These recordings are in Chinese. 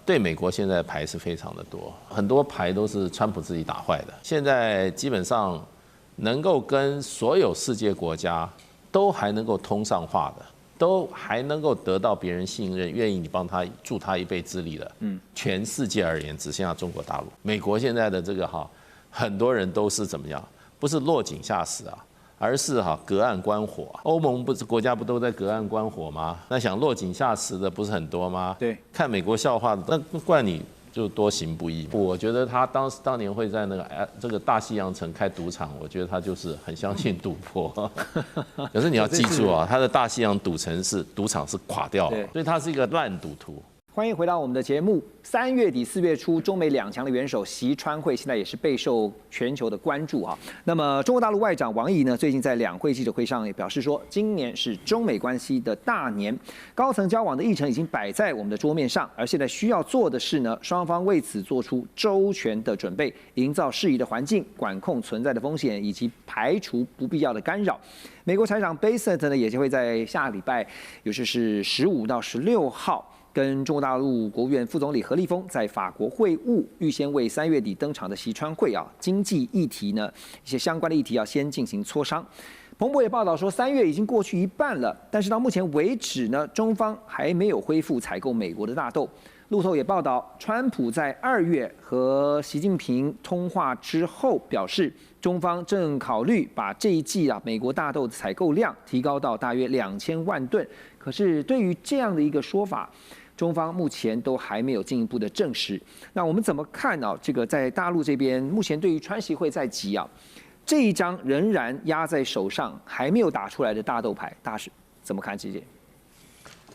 对美国现在牌是非常的多，很多牌都是川普自己打坏的。现在基本上能够跟所有世界国家都还能够通上话的，都还能够得到别人信任，愿意你帮他助他一臂之力的，全世界而言只剩下中国大陆。美国现在的这个很多人都是怎么样？不是落井下石啊。而是隔岸观火，欧盟国家不都在隔岸观火吗？那想落井下石的不是很多吗？对，看美国笑话的，那怪你就多行不义。我觉得他当年会在这个大西洋城开赌场，我觉得他就是很相信赌博。可是你要记住啊，他的大西洋赌场是垮掉了，所以他是一个烂赌徒。欢迎回到我们的节目。3月底4月初，中美两强的元首习川会现在也是备受全球的关注哈。那么中国大陆外长王毅呢，最近在两会记者会上也表示说，今年是中美关系的大年，高层交往的议程已经摆在我们的桌面上，而现在需要做的是呢，双方为此做出周全的准备，营造适宜的环境，管控存在的风险，以及排除不必要的干扰。美国财长 Bassett 呢，也就会在下礼拜，也就是15到16号。跟中国大陆国务院副总理何立峰在法国会晤，预先为3月底登场的习川会经济议题呢一些相关的议题要先进行磋商。彭博也报道说，3月已经过去一半了，但是到目前为止呢，中方还没有恢复采购美国的大豆。路透也报道，川普在2月和习近平通话之后表示，中方正考虑把这一季美国大豆的采购量提高到大约2000万吨。可是对于这样的一个说法，中方目前都还没有进一步的证实。那我们怎么看这个在大陆这边，目前对于川习会在即这一张仍然压在手上还没有打出来的大豆牌，大使怎么看这件？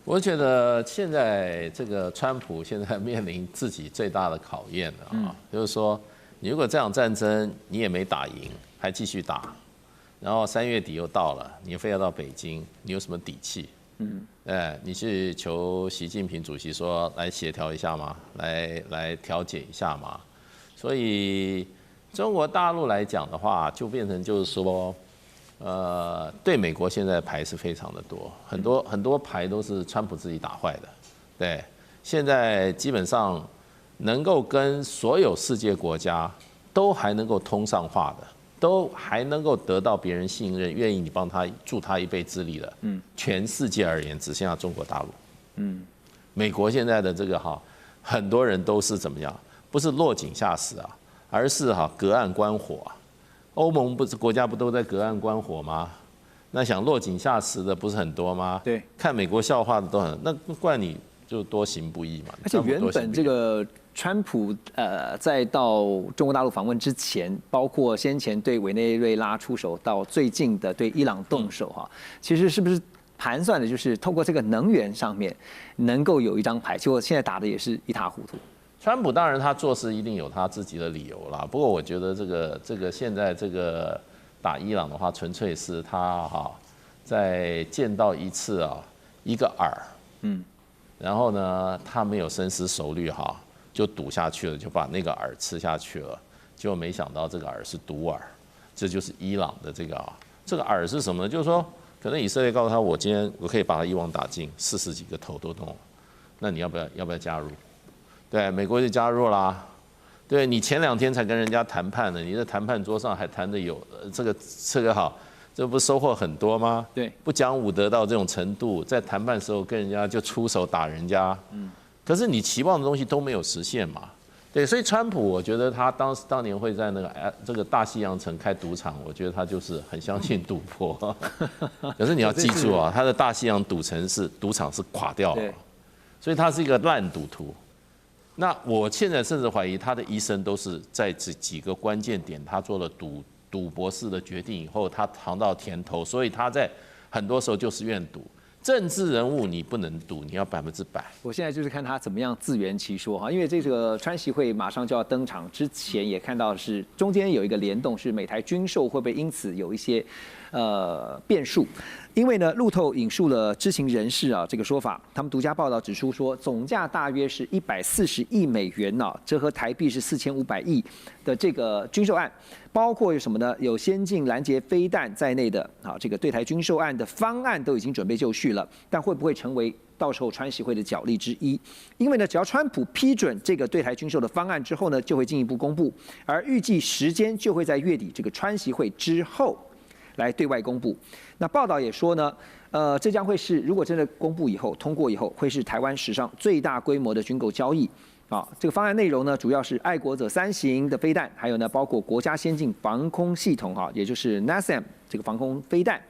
我觉得现在这个川普现在面临自己最大的考验了就是说，你如果这场战争你也没打赢，还继续打，然后3月底又到了，你非要到北京，你有什么底气？你去求习近平主席说来协调一下嘛，来调解一下嘛。所以中国大陆来讲的话，就变成就是说，对美国现在牌是非常的多，很多牌都是川普自己打坏的。对，现在基本上能够跟所有世界国家都还能够通上话的，都还能够得到别人信任，愿意你帮他助他一臂之力的，全世界而言只剩下中国大陆。美国现在的这个很多人都是怎么样？不是落井下石啊，而是隔岸观火啊。欧盟国家不都在隔岸观火吗？那想落井下石的不是很多吗？对，看美国笑话的都很，那怪你就多行不义嘛。而且原本这个川普在到中国大陆访问之前，包括先前对委内瑞拉出手，到最近的对伊朗动手其实是不是盘算的就是透过这个能源上面能够有一张牌，结果现在打的也是一塌糊涂。川普当然他做事一定有他自己的理由啦，不过我觉得这个现在这个打伊朗的话，纯粹是他在见到一次一个饵，然后呢他没有深思熟虑就赌下去了，就把那个饵吃下去了，结果没想到这个饵是毒饵，这就是伊朗的这个饵是什么呢？就是说可能以色列告诉他，我今天我可以把他一网打尽，40几个头都弄了，那你要不要加入？对，美国就加入啦。对，你前2天才跟人家谈判呢，你在谈判桌上还谈得有这个这不收获很多吗？对，不讲武德到这种程度，在谈判时候跟人家就出手打人家，可是你期望的东西都没有实现嘛。对，所以川普我觉得他当年会在这个大西洋城开赌场，我觉得他就是很相信赌博。可是你要记住啊，他的大西洋赌场是垮掉了，所以他是一个烂赌徒。那我现在甚至怀疑他的医生都是在这几个关键点，他做了赌博式的决定以后，他尝到甜头，所以他在很多时候就是愿赌。政治人物你不能赌，你要100%。我现在就是看他怎么样自圆其说因为这个川习会马上就要登场之前，也看到是中间有一个联动，是美台军售会不会因此有一些变数？因为呢，路透引述了知情人士这个说法，他们独家报道指出说，总价大约是140亿美元折合台币是4500亿的这个军售案，包括有什么呢？有先进拦截飞弹在内的这个对台军售案的方案都已经准备就绪了，但会不会成为到时候川习会的角力之一。因为呢，只要川普批准这个对台军售的方案之后呢，就会进一步公布，而预计时间就会在月底这个川习会之后来对外公布。那报道也说呢，这将会是如果真的公布以后通过以后，会是台湾史上最大规模的军购交易。这个方案内容呢，主要是爱国者3型的飞弹，还有呢，包括国家先进防空系统也就是 NASAM 这个防空飞弹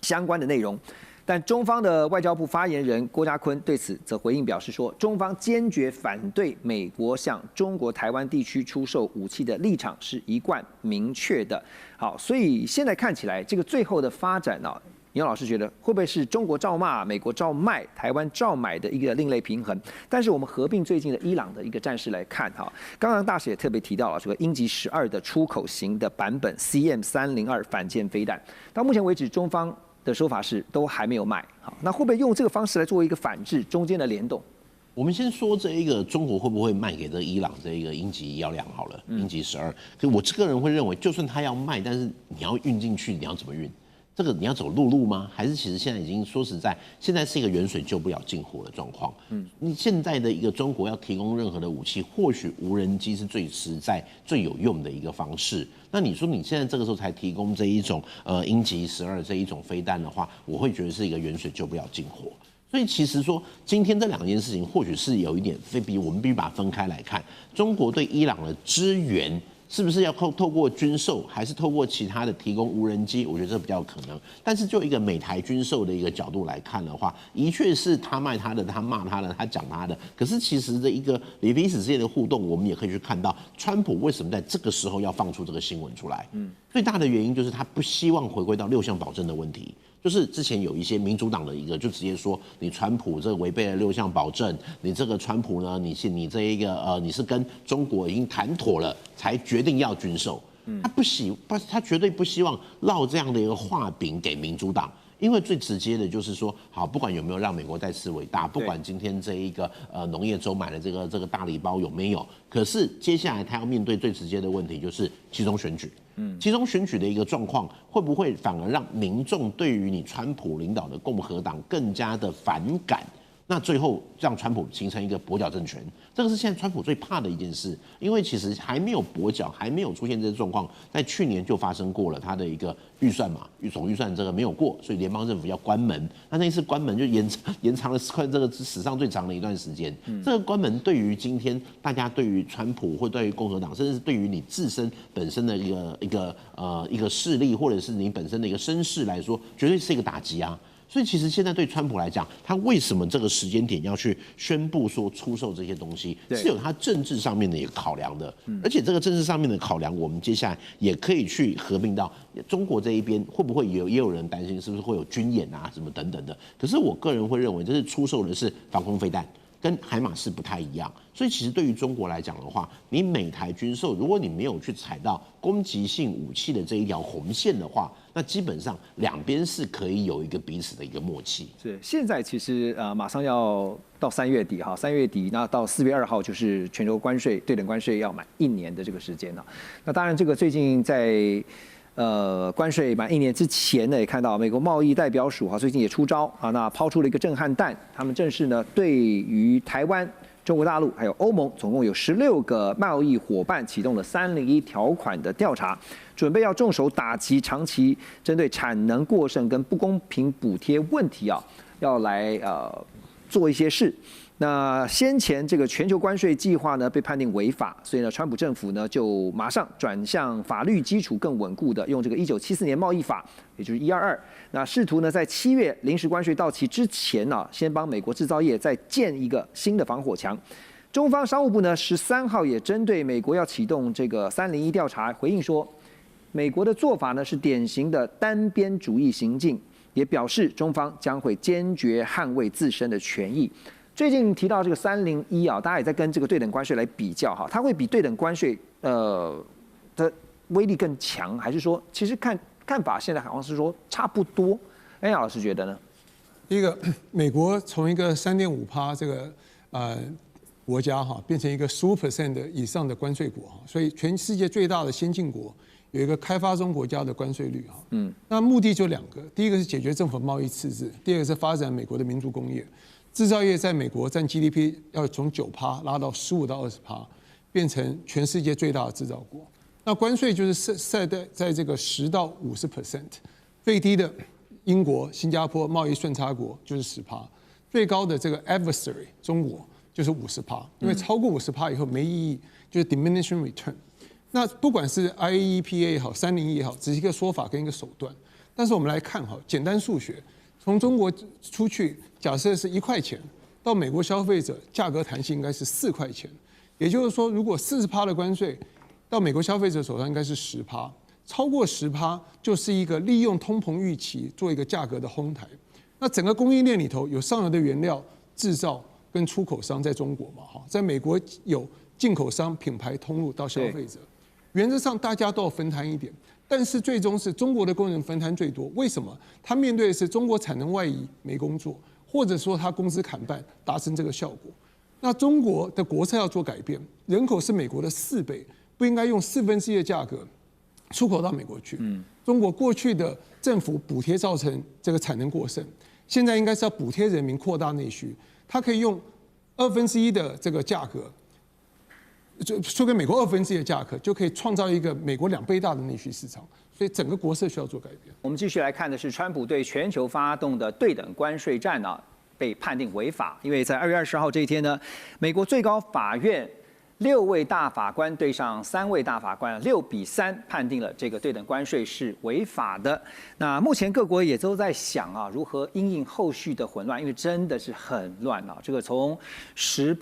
相关的内容。但中方的外交部发言人郭家坤对此则回应表示说，中方坚决反对美国向中国台湾地区出售武器的立场是一贯明确的。好，所以现在看起来，这个最后的发展尹老师觉得会不会是中国照骂，美国照卖，台湾照买的一个另类平衡？但是我们合并最近的伊朗的一个战事来看刚刚大使也特别提到了这个鹰击12的出口型的版本 CM302 反舰飞弹，到目前为止中方的说法是都还没有卖。好，那会不会用这个方式来作为一个反制中间的联动？我们先说这一个中国会不会卖给这伊朗这一个鹰击102好了，鹰击12。可我这个人会认为，就算他要卖，但是你要运进去，你要怎么运？这个你要走陆路吗？还是其实现在已经说实在，现在是一个远水救不了近火的状况。你现在的一个中国要提供任何的武器，或许无人机是最实在、最有用的一个方式。那你说你现在这个时候才提供这一种鹰击12这一种飞弹的话，我会觉得是一个远水救不了近火。所以其实说今天这2件事情，或许是有一点我们必须把它分开来看。中国对伊朗的支援，是不是要透过军售，还是透过其他的提供无人机？我觉得这比较有可能。但是就一个美台军售的一个角度来看的话，的确是他卖他的，他骂他的，他讲他的。可是其实的一个彼此之间的互动，我们也可以去看到，川普为什么在这个时候要放出这个新闻出来？最大的原因就是他不希望回归到6项保证的问题。就是之前有一些民主党的一个就直接说，你川普这违背了6项保证，你这个川普呢，你这一个你是跟中国已经谈妥了才决定要军售，他绝对不希望烙这样的一个画饼给民主党。因为最直接的就是说，好，不管有没有让美国再次伟大，不管今天这一个农业州买的这个大礼包有没有，可是接下来他要面对最直接的问题就是期中选举。期中选举的一个状况，会不会反而让民众对于你川普领导的共和党更加的反感？那最后让川普形成一个跛脚政权，这个是现在川普最怕的一件事，因为其实还没有跛脚，还没有出现这些状况，在去年就发生过了，他的一个预算嘛，总预算这个没有过，所以联邦政府要关门，那一次关门就延长了快这个史上最长的一段时间。这个关门对于今天大家对于川普或对于共和党，甚至是对于你自身本身的一个势力，或者是你本身的一个声势来说，绝对是一个打击啊。所以其实现在对川普来讲，他为什么这个时间点要去宣布说出售这些东西，是有他政治上面的一个考量的。而且这个政治上面的考量，我们接下来也可以去合并到中国这一边，会不会也有人担心是不是会有军演啊什么等等的。可是我个人会认为，这是出售的是防空飞弹。跟海马斯不太一样，所以其实对于中国来讲的话，你美台军售，如果你没有去踩到攻击性武器的这一条红线的话，那基本上两边是可以有一个彼此的一个默契。是，现在其实马上要到3月底3月底，那到4月2号就是全球关税对等关税要满1年的这个时间了。那当然，这个最近在关税满1年之前呢，也看到美国贸易代表署最近也出招那抛出了一个震撼弹，他们正式呢对于台湾、中国大陆还有欧盟总共有16个贸易伙伴启动了301条款的调查，准备要重手打击长期针对产能过剩跟不公平补贴问题要来做一些事。那先前这个全球关税计划呢被判定违法，所以呢，川普政府呢就马上转向法律基础更稳固的，用这个1974年贸易法，也就是122，那试图呢在7月临时关税到期之前先帮美国制造业再建一个新的防火墙。中方商务部呢13号也针对美国要启动这个301调查，回应说，美国的做法呢是典型的单边主义行径，也表示中方将会坚决捍卫自身的权益。最近提到这个301大家也在跟这个对等关税来比较它会比对等关税的威力更强，还是说其实看法现在好像是说差不多？杨老师觉得呢？第一个，美国从一个3.5%这个国家变成一个15% 的以上的关税国所以全世界最大的先进国有一个开发中国家的关税率那目的就2个，第一个是解决政府贸易赤字，第二个是发展美国的民族工业。制造业在美国占 GDP 要从9%拉到15%到20%，变成全世界最大的制造国。那关税就是在这个10%到50%，最低的英国、新加坡贸易顺差国就是10%，最高的这个 adversary 中国就是50%，因为超过50%以后没意义，就是 diminishing return。那不管是 IEEPA 也好，301也好，只是一个说法跟一个手段。但是我们来看哈，简单数学，从中国出去，假设是1块钱，到美国消费者价格弹性应该是4块钱，也就是说，如果40%的关税到美国消费者手上应该是10%，超过10%就是一个利用通膨预期做一个价格的哄抬。那整个供应链里头有上游的原料制造跟出口商在中国嘛，哈，在美国有进口商品牌通路到消费者。原则上大家都要分摊一点，但是最终是中国的工人分摊最多。为什么？他面对的是中国产能外移没工作，或者说他工资砍半，达成这个效果。那中国的国策要做改变，人口是美国的4倍，不应该用1/4的价格出口到美国去。中国过去的政府补贴造成这个产能过剩，现在应该是要补贴人民扩大内需，它可以用1/2的这个价格。就输给美国1/2的价格，就可以创造一个美国2倍大的内需市场，所以整个国策需要做改变。我们继续来看的是，川普对全球发动的对等关税战呢，被判定违法，因为在2月20号这一天呢，美国最高法院6位大法官对上3位大法官，6比3判定了这个对等关税是违法的。那目前各国也都在想啊，如何因应后续的混乱，因为真的是很乱啊。这个从10%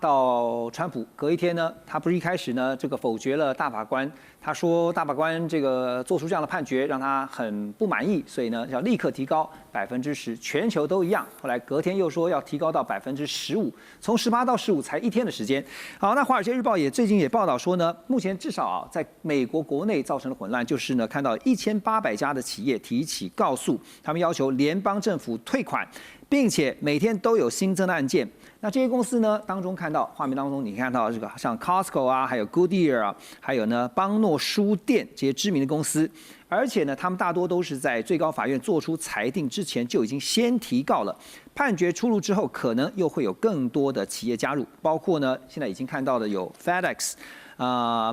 到川普隔一天呢，他不是一开始呢这个否决了大法官，他说大法官这个做出这样的判决让他很不满意，所以呢要立刻提高10%，全球都一样。后来隔天又说要提高到15%，从18到15才1天的时间。好，那《华尔街日报》最近也报道说呢，目前至少啊，在美国国内造成的混乱，就是呢看到1800家的企业提起告诉，他们要求联邦政府退款，并且每天都有新增的案件。那这些公司呢，当中看到画面当中，你看到这个像 Costco 啊，还有 Goodyear 啊，还有呢邦诺书店这些知名的公司，而且呢，他们大多都是在最高法院做出裁定之前就已经先提告了。判决出炉之后，可能又会有更多的企业加入，包括呢现在已经看到的有 FedEx。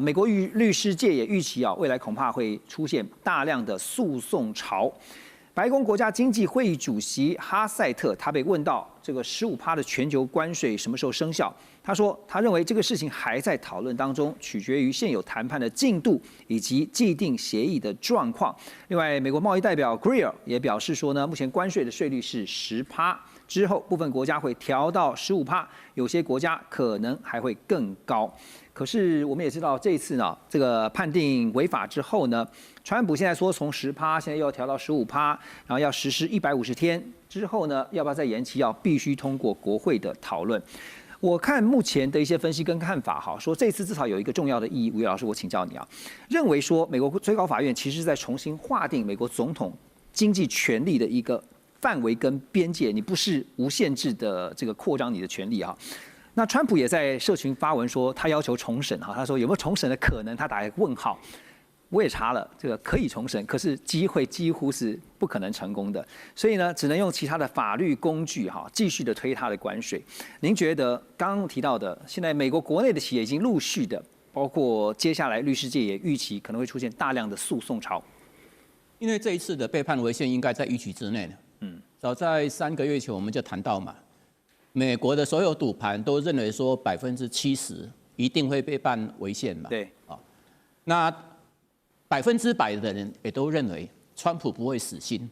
美国律师界也预期啊，未来恐怕会出现大量的诉讼潮。白宫国家经济会议主席哈塞特，他被问到这个15%的全球关税什么时候生效，他说他认为这个事情还在讨论当中，取决于现有谈判的进度以及既定协议的状况。另外，美国贸易代表 Greer 也表示说呢，目前关税的税率是10%，之后部分国家会调到15%，有些国家可能还会更高。可是我们也知道，这一次呢，这个判定违法之后呢，川普现在说从10%，现在又要调到15%，然后要实施150天之后呢，要不要再延期？要必须通过国会的讨论。我看目前的一些分析跟看法，哈，说这次至少有一个重要的意义。吴岳老师，我请教你啊，认为说美国最高法院其实在重新划定美国总统经济权力的一个范围跟边界，你不是无限制的这个扩张你的权利啊。那川普也在社群发文说，他要求重审哈，他说有没有重审的可能？他打一个问号。我也查了，这个可以重审，可是机会几乎是不可能成功的，所以呢，只能用其他的法律工具哈，继续的推他的关税。您觉得刚刚提到的，现在美国国内的企业已经陆续的，包括接下来律师界也预期可能会出现大量的诉讼潮，因为这一次的被判违宪应该在预期之内的。早在3个月前我们就谈到嘛，美国的所有赌盘都认为说70%一定会被判违宪嘛。对，那100%的人也都认为川普不会死心，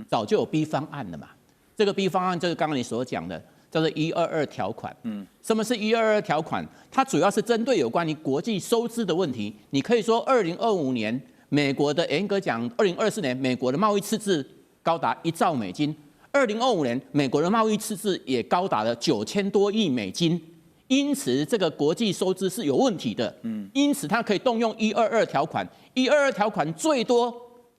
早就有 B 方案了嘛。这个 B 方案就是刚刚你所讲的，叫做122条款。什么是122条款？它主要是针对有关于国际收支的问题。你可以说2025年美国的严格讲，2024年美国的贸易赤字高达1兆美金，2025年美国的贸易赤字也高达了9000多亿美金。因此，这个国际收支是有问题的。因此它可以动用122条款。122条款最多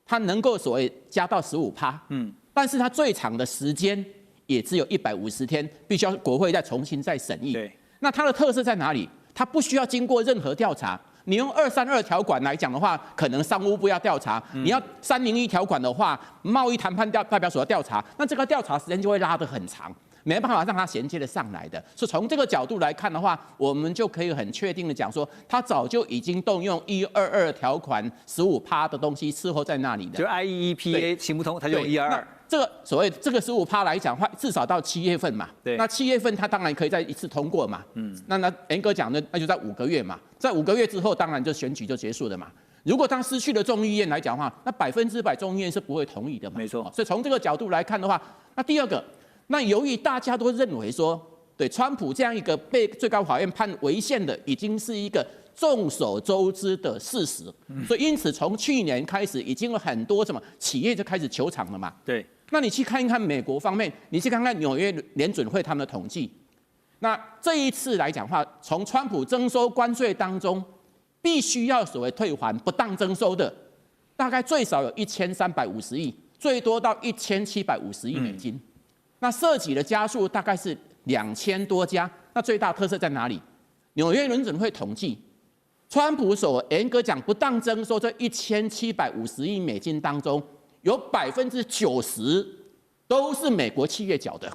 它能够所谓加到15%。但是它最长的时间也只有150天，必须要国会再重新再审议。对，那它的特色在哪里？它不需要经过任何调查。你用232条款来讲的话，可能商务部要调查；你要301条款的话，贸易谈判代表所要调查，那这个调查时间就会拉得很长。没办法让它衔接的上来的。所以从这个角度来看的话，我们就可以很确定的讲说，它早就已经动用122条款15%的东西伺候在那里的。就 IEEPA 行不通，它就用122。这个所谓这个15%来讲的话，至少到7月份嘛。对。那7月份它当然可以再一次通过嘛。那严格讲呢，那就在5个月嘛。在5个月之后，当然就选举就结束了嘛。如果他失去了众议院来讲的话，那100%众议院是不会同意的嘛。没错。所以从这个角度来看的话，那第二个，那由于大家都认为说，对川普这样一个被最高法院判违宪的，已经是一个众所周知的事实，所以因此从去年开始，已经有很多什么企业就开始求偿了嘛。对。那你去看一看美国方面，你去看看纽约联准会他们的统计，那这一次来讲的话，从川普征收关税当中，必须要所谓退还不当征收的，大概最少有1350亿，最多到1750亿美金。那涉及的家数大概是2000多家。那最大特色在哪里？纽约联准会统计，川普所严格讲不当征收这1750亿美金当中，有90%都是美国企业缴的。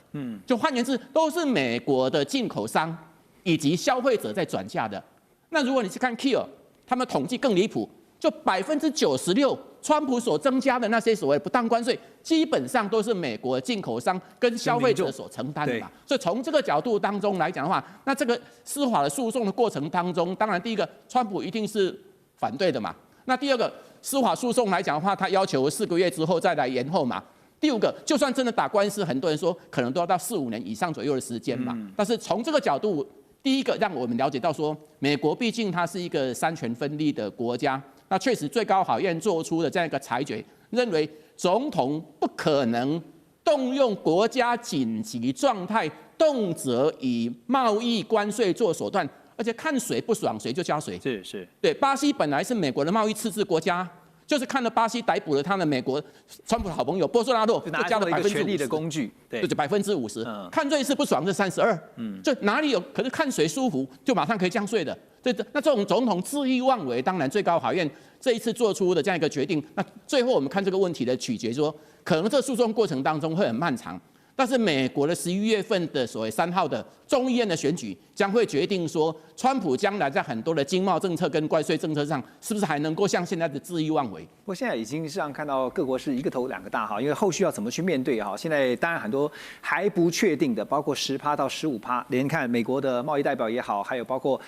就换言之，都是美国的进口商以及消费者在转嫁的。那如果你去看 Kier， 他们统计更离谱，就96%，川普所增加的那些所谓不当关税，基本上都是美国进口商跟消费者所承担的嘛。所以从这个角度当中来讲的话，那这个司法的诉讼的过程当中，当然第一个，川普一定是反对的嘛。那第二个，司法诉讼来讲的话，他要求4个月之后再来延后嘛。第五个，就算真的打官司，很多人说可能都要到4、5年以上左右的时间嘛。但是从这个角度，第一个让我们了解到说，美国毕竟它是一个三权分立的国家，那确实最高法院做出的这样一个裁决，认为总统不可能动用国家紧急状态，动辄以贸易关税做手段，而且看谁不爽谁就加谁。是。对，巴西本来是美国的贸易赤字国家，就是看了巴西逮捕了他的美国川普的好朋友波索纳洛，就加了一个权力的工具，对，就50%。看瑞士不爽是32%，就哪里有？可是看谁舒服就马上可以降税的。对，那这种总统恣意妄为，当然最高法院这一次做出的这样一个决定，那最后我们看这个问题的取决说，可能这诉讼过程当中会很漫长。但是美国的11月份的所谓3号的众议院的选举，将会决定说，川普将来在很多的经贸政策跟关税政策上，是不是还能够像现在的恣意妄为？不过现在已经上看到各国是一个头两个大哈，因为后续要怎么去面对哈，现在当然很多还不确定的，包括10%到15%，连看美国的贸易代表也好，还有包括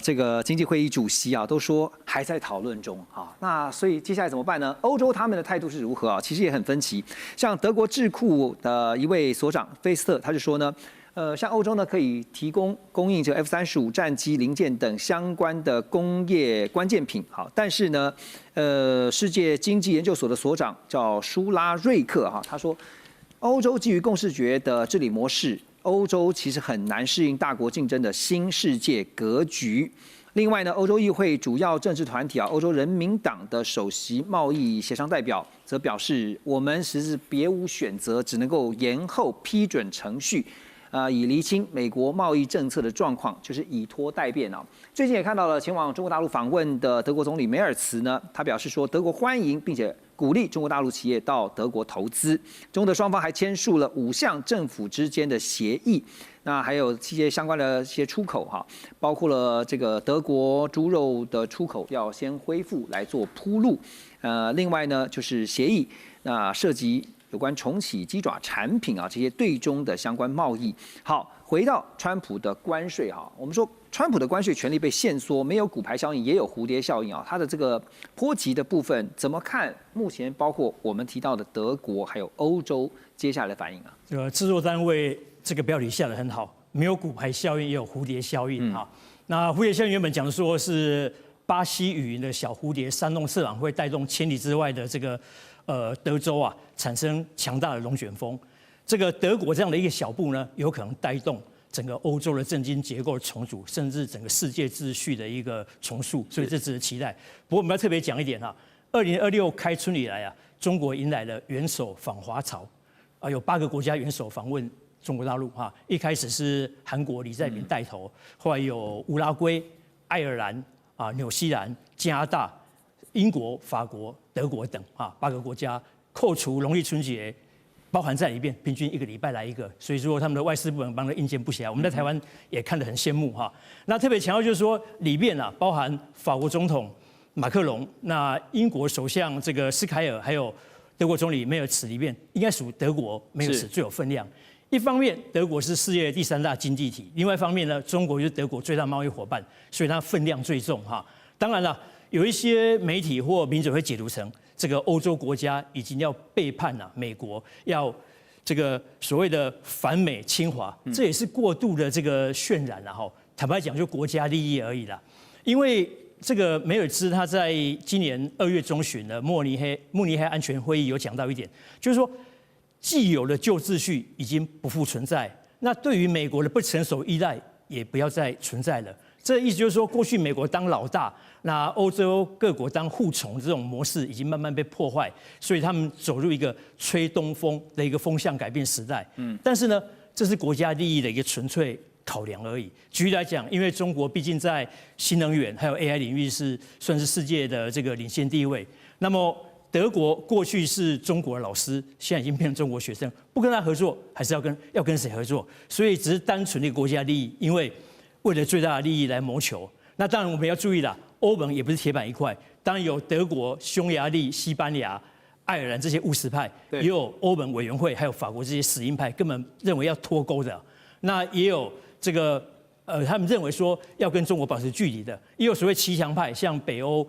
这个经济会议主席啊，都说还在讨论中啊。那所以接下来怎么办呢？欧洲他们的态度是如何啊？其实也很分歧。像德国智库的一位所长菲斯特，他就说呢，像欧洲呢可以提供应这 F-35战机零件等相关的工业关键品，好，但是呢，世界经济研究所的所长叫舒拉瑞克哈，他说，欧洲基于共识决的治理模式，欧洲其实很难适应大国竞争的新世界格局。另外呢，欧洲议会主要政治团体欧洲人民党的首席贸易协商代表则表示，我们实是别无选择，只能够延后批准程序，以厘清美国贸易政策的状况，就是以拖待变啊。最近也看到了前往中国大陆访问的德国总理梅尔茨呢，他表示说，德国欢迎并且鼓励中国大陆企业到德国投资。中德双方还签署了5项政府之间的协议。那还有一些相关的一些出口哈，包括了这个德国猪肉的出口要先恢复来做铺路，另外呢就是协议，那涉及有关重启鸡爪产品这些对中的相关贸易。好，回到川普的关税哈，我们说川普的关税权力被限缩，没有骨牌效应，也有蝴蝶效应它的这个波及的部分怎么看？目前包括我们提到的德国还有欧洲接下来的反应这个制作单位。这个标题下得很好，没有骨牌效应，也有蝴蝶效应那蝴蝶效应原本讲说是巴西语的小蝴蝶扇动翅膀，会带动千里之外的这个德州产生强大的龙卷风。这个德国这样的一个小步呢，有可能带动整个欧洲的政经结构重组，甚至整个世界秩序的一个重塑，所以这值得期待。不过我们要特别讲一点2026开春以来中国迎来了元首访华潮有8个国家元首访问中国大陆一开始是韩国李在明带头，后来有乌拉圭、爱尔兰纽西兰、加拿大、英国、法国、德国等8个国家，扣除农历春节包含在里面，平均1个礼拜来一个，所以说他们的外事部门帮的应接不暇。我们在台湾也看得很羡慕哈。那特别强调就是说，里面啊包含法国总统马克龙，那英国首相这个斯凯尔，还有德国总理梅尔茨里面，应该属德国梅尔茨最有分量。一方面，德国是世界第3大经济体；另外一方面呢，中国就是德国最大贸易伙伴，所以它分量最重哈。当然了，有一些媒体或名嘴会解读成这个欧洲国家已经要背叛了美国，要这个所谓的反美侵华，这也是过度的这个渲染了哈。坦白讲，就国家利益而已啦。因为这个梅尔兹他在今年2月中旬的慕尼黑安全会议有讲到一点，就是说，既有的旧秩序已经不复存在，那对于美国的不成熟依赖也不要再存在了。这意思就是说，过去美国当老大，那欧洲各国当护从这种模式已经慢慢被破坏，所以他们走入一个吹东风的一个风向改变时代。但是呢，这是国家利益的一个纯粹考量而已。举例来讲，因为中国毕竟在新能源还有 AI 领域算是世界的这个领先地位，那么德国过去是中国的老师，现在已经变成中国学生，不跟他合作，还是要跟谁合作？所以只是单纯的国家利益，因为为了最大的利益来谋求。那当然我们要注意了，欧盟也不是铁板一块，当然有德国、匈牙利、西班牙、爱尔兰这些务实派，也有欧盟委员会，还有法国这些死硬派，根本认为要脱钩的。那也有这个他们认为说要跟中国保持距离的，也有所谓骑墙派，像北欧、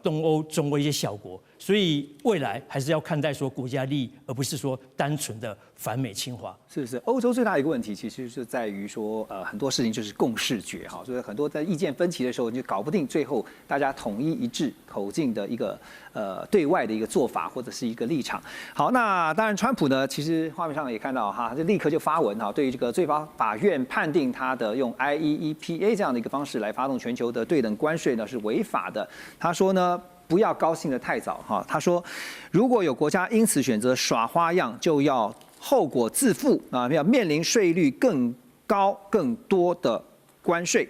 东欧、中欧一些小国。所以未来还是要看待说国家利益，而不是说单纯的反美侵华。是，欧洲最大的一个问题其实是在于说，很多事情就是共识决哈，所以很多在意见分歧的时候，你就搞不定，最后大家统一一致口径的一个对外的一个做法或者是一个立场。好，那当然川普呢，其实画面上也看到哈，就立刻就发文哈，对于这个最高法院判定他的用 IEEPA 这样的一个方式来发动全球的对等关税呢是违法的。他说呢，不要高兴得太早哈。他说，如果有国家因此选择耍花样，就要后果自负啊，要面临税率更高、更多的关税。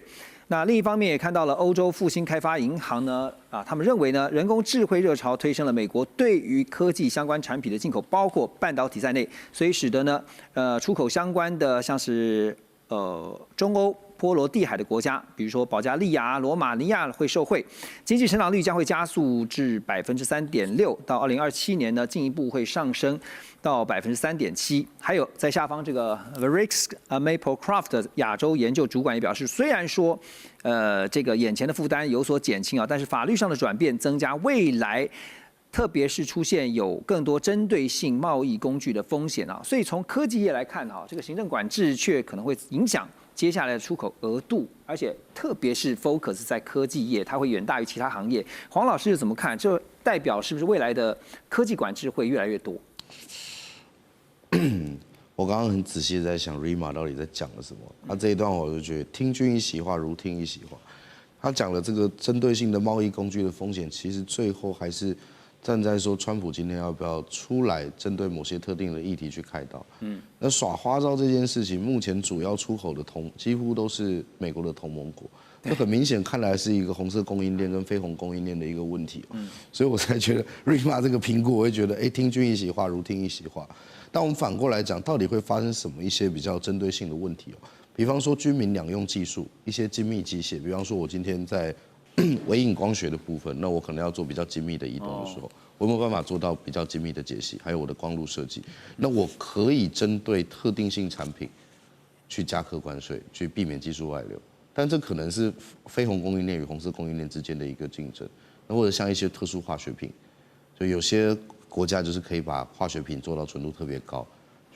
那另一方面也看到了欧洲复兴开发银行呢，他们认为呢，人工智慧热潮推升了美国对于科技相关产品的进口，包括半导体在内，所以使得呢，出口相关的像是中欧、波罗的海的国家，比如说保加利亚、罗马尼亚会受惠，经济成长率将会加速至3.6%，到2027年呢进一步会上升到3.7%。还有在下方这个 Verix Maplecroft 的亚洲研究主管也表示，虽然说这个眼前的负担有所减轻啊，但是法律上的转变增加未来，特别是出现有更多针对性贸易工具的风险啊，所以从科技业来看哈，这个行政管制却可能会影响接下来的出口额度，而且特别是 focus 在科技业，它会远大于其他行业。黄老师怎么看？这代表是不是未来的科技管制会越来越多？我刚刚很仔细在想 Rima 到底在讲了什么。他这一段我就觉得听君一席话，如听一席话。他讲了这个针对性的贸易工具的风险，其实最后还是站在说，川普今天要不要出来针对某些特定的议题去开刀？那耍花招这件事情，目前主要出口的几乎都是美国的同盟国，这很明显看来是一个红色供应链跟非红供应链的一个问题。所以我才觉得 Rima 这个评估，我会觉得，听君一席话，如听一席话。但我们反过来讲，到底会发生什么一些比较针对性的问题？比方说军民两用技术，一些精密机械，比方说我今天在微影光学的部分，那我可能要做比较精密的移动的时候，我有没有办法做到比较精密的解析，还有我的光路设计？那我可以针对特定性产品去加课关税，去避免技术外流。但这可能是非红供应链与红色供应链之间的一个竞争。那或者像一些特殊化学品，就有些国家就是可以把化学品做到纯度特别高，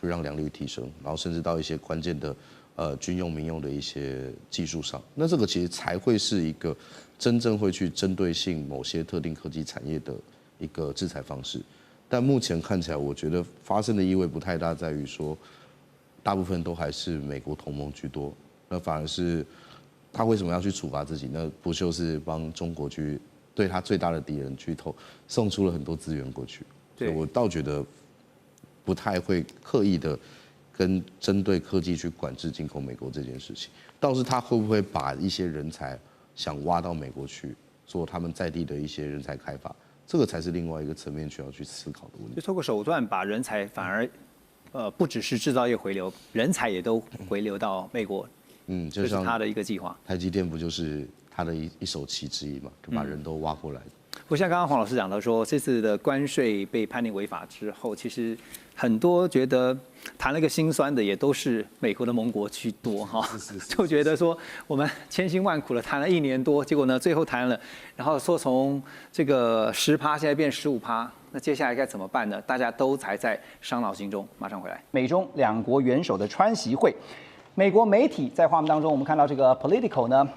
就让良率提升，然后甚至到一些关键的军用、民用的一些技术上。那这个其实才会是一个真正会去针对性某些特定科技产业的一个制裁方式。但目前看起来，我觉得发生的意味不太大，在于说大部分都还是美国同盟居多，那反而是他为什么要去处罚自己？那不就是帮中国去对他最大的敌人去送出了很多资源过去？所以我倒觉得不太会刻意的跟针对科技去管制进口美国这件事情，倒是他会不会把一些人才想挖到美国去做他们在地的一些人才开发，这个才是另外一个层面需要去思考的问题。就透过手段把人才反而不只是制造业回流，人才也都回流到美国，就像这是他的一个计划。台积电不就是他的一手棋之一嘛，就把人都挖过来。不像刚刚黄老师讲到说，这次的关税被判定违法之后，其实很多觉得谈了个心酸的，也都是美国的盟国居多哈，就觉得说我们千辛万苦了谈了1年多，结果呢最后谈了，然后说从这个10%现在变15%，那接下来该怎么办呢？大家都还在伤脑筋中。马上回来，美中两国元首的川习会，美国媒体在画面当中，我们看到这个 Politico 呢。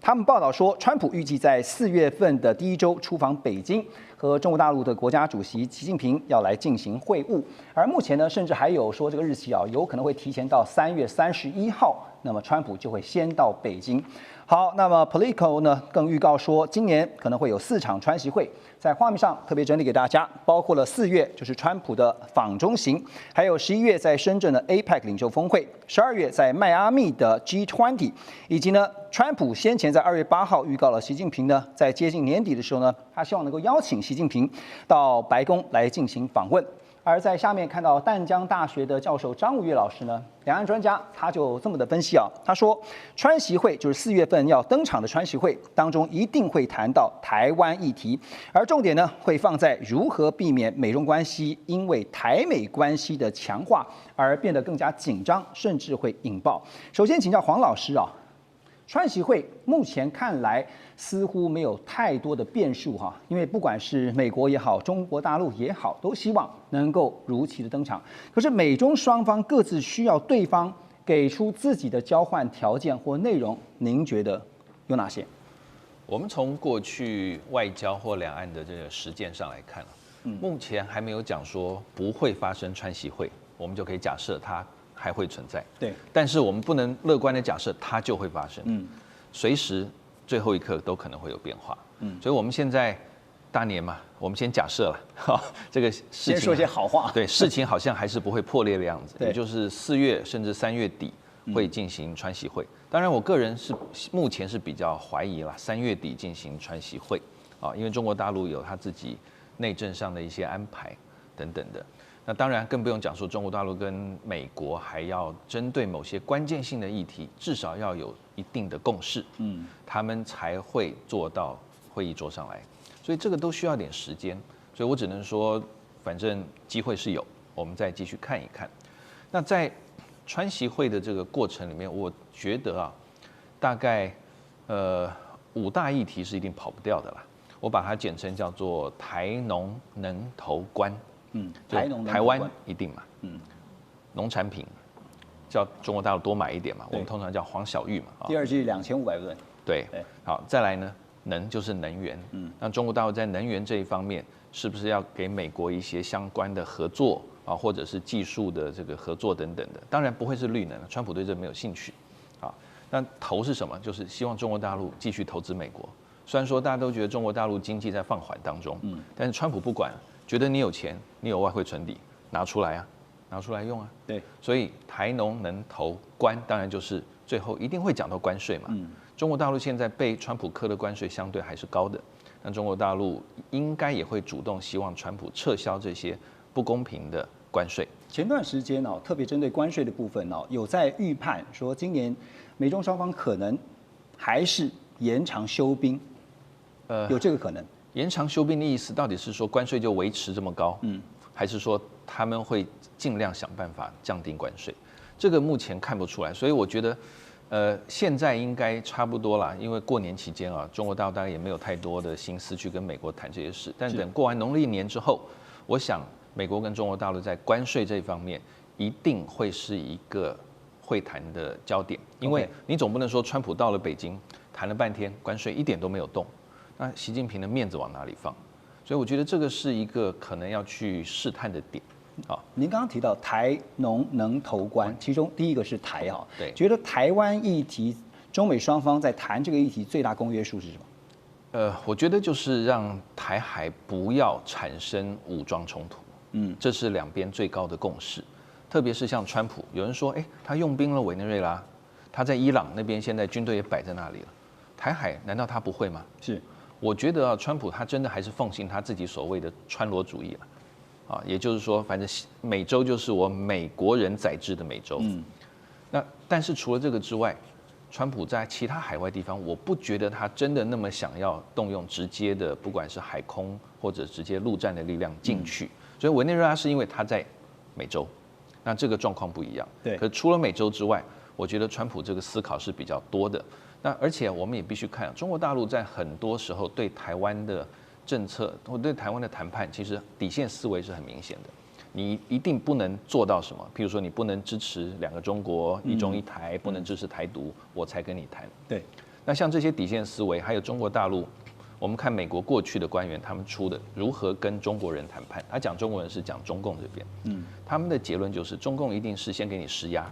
他们报道说，川普预计在4月份的第1周出访北京，和中国大陆的国家主席习近平要来进行会晤。而目前呢，甚至还有说这个日期啊，有可能会提前到3月31号，那么川普就会先到北京。好，那么 Politico 呢更预告说，今年可能会有4场川习会，在画面上特别整理给大家，包括了4月就是川普的访中行，还有11月在深圳的 APEC 领袖峰会，12月在迈阿密的 G20， 以及呢，川普先前在2月8号预告了习近平呢，在接近年底的时候呢，他希望能够邀请习近平到白宫来进行访问。而在下面看到淡江大学的教授张武岳老师呢，两岸专家他就这么的分析啊，他说川习会就是4月份要登场的川习会当中一定会谈到台湾议题，而重点呢会放在如何避免美中关系因为台美关系的强化而变得更加紧张，甚至会引爆。首先请教黄老师啊，川习会目前看来似乎没有太多的变数哈，因为不管是美国也好，中国大陆也好，都希望能够如期的登场。可是美中双方各自需要对方给出自己的交换条件或内容，您觉得有哪些？我们从过去外交或两岸的这个实践上来看目前还没有讲说不会发生川习会，我们就可以假设它还会存在。对，但是我们不能乐观的假设它就会发生。随时最后一刻都可能会有变化。所以我们现在大年嘛，我们先假设了，这个事情先说些好话。对，事情好像还是不会破裂的样子，对，也就是4月甚至3月底会进行川习会。当然，我个人是目前是比较怀疑啦，3月底进行川习会啊，因为中国大陆有他自己内政上的一些安排等等的。那当然更不用讲说，中国大陆跟美国还要针对某些关键性的议题，至少要有一定的共识，他们才会坐到会议桌上来。所以这个都需要点时间，所以我只能说，反正机会是有，我们再继续看一看。那在川习会的这个过程里面，我觉得啊，大概5大议题是一定跑不掉的啦。我把它简称叫做台农能投关。台湾一定嘛，农产品叫中国大陆多买一点嘛，我们通常叫黄小玉嘛。第2季2500吨。对，好，再来呢，能就是能源，那中国大陆在能源这一方面，是不是要给美国一些相关的合作啊，或者是技术的这个合作等等的？当然不会是绿能，川普对这没有兴趣。啊，那投是什么？就是希望中国大陆继续投资美国。虽然说大家都觉得中国大陆经济在放缓当中，但是川普不管。觉得你有钱，你有外汇存底，拿出来啊，拿出来用啊。对，所以台农能投关，当然就是最后一定会讲到关税嘛。中国大陆现在被川普课的关税相对还是高的，那中国大陆应该也会主动希望川普撤销这些不公平的关税。前段时间哦，特别针对关税的部分哦，有在预判说今年美中双方可能还是延长休兵，有这个可能。延长休兵的意思到底是说关税就维持这么高，还是说他们会尽量想办法降低关税？这个目前看不出来，所以我觉得，现在应该差不多啦，因为过年期间啊，中国大陆大概也没有太多的心思去跟美国谈这些事。但等过完农历年之后，我想美国跟中国大陆在关税这一方面一定会是一个会谈的焦点，因为你总不能说川普到了北京谈了半天，关税一点都没有动。那习近平的面子往哪里放？所以我觉得这个是一个可能要去试探的点。好，您刚刚提到台农能投关，其中第一个是台哈，对，觉得台湾议题，中美双方在谈这个议题最大公约数是什么？我觉得就是让台海不要产生武装冲突，这是两边最高的共识。特别是像川普，有人说，他用兵了委内瑞拉，他在伊朗那边现在军队也摆在那里了，台海难道他不会吗？是。我觉得川普他真的还是奉行他自己所谓的川罗主义了，啊，也就是说，反正美洲就是我美国人宰制的美洲。那但是除了这个之外，川普在其他海外地方，我不觉得他真的那么想要动用直接的，不管是海空或者直接陆战的力量进去。所以委内瑞拉是因为他在美洲，那这个状况不一样。对。可除了美洲之外，我觉得川普这个思考是比较多的。那而且我们也必须看，中国大陆在很多时候对台湾的政策或对台湾的谈判，其实底线思维是很明显的。你一定不能做到什么，譬如说你不能支持2个中国、一中一台，不能支持台独，我才跟你谈。对。那像这些底线思维，还有中国大陆，我们看美国过去的官员他们出的如何跟中国人谈判，他讲中国人是讲中共这边，他们的结论就是中共一定是先给你施压，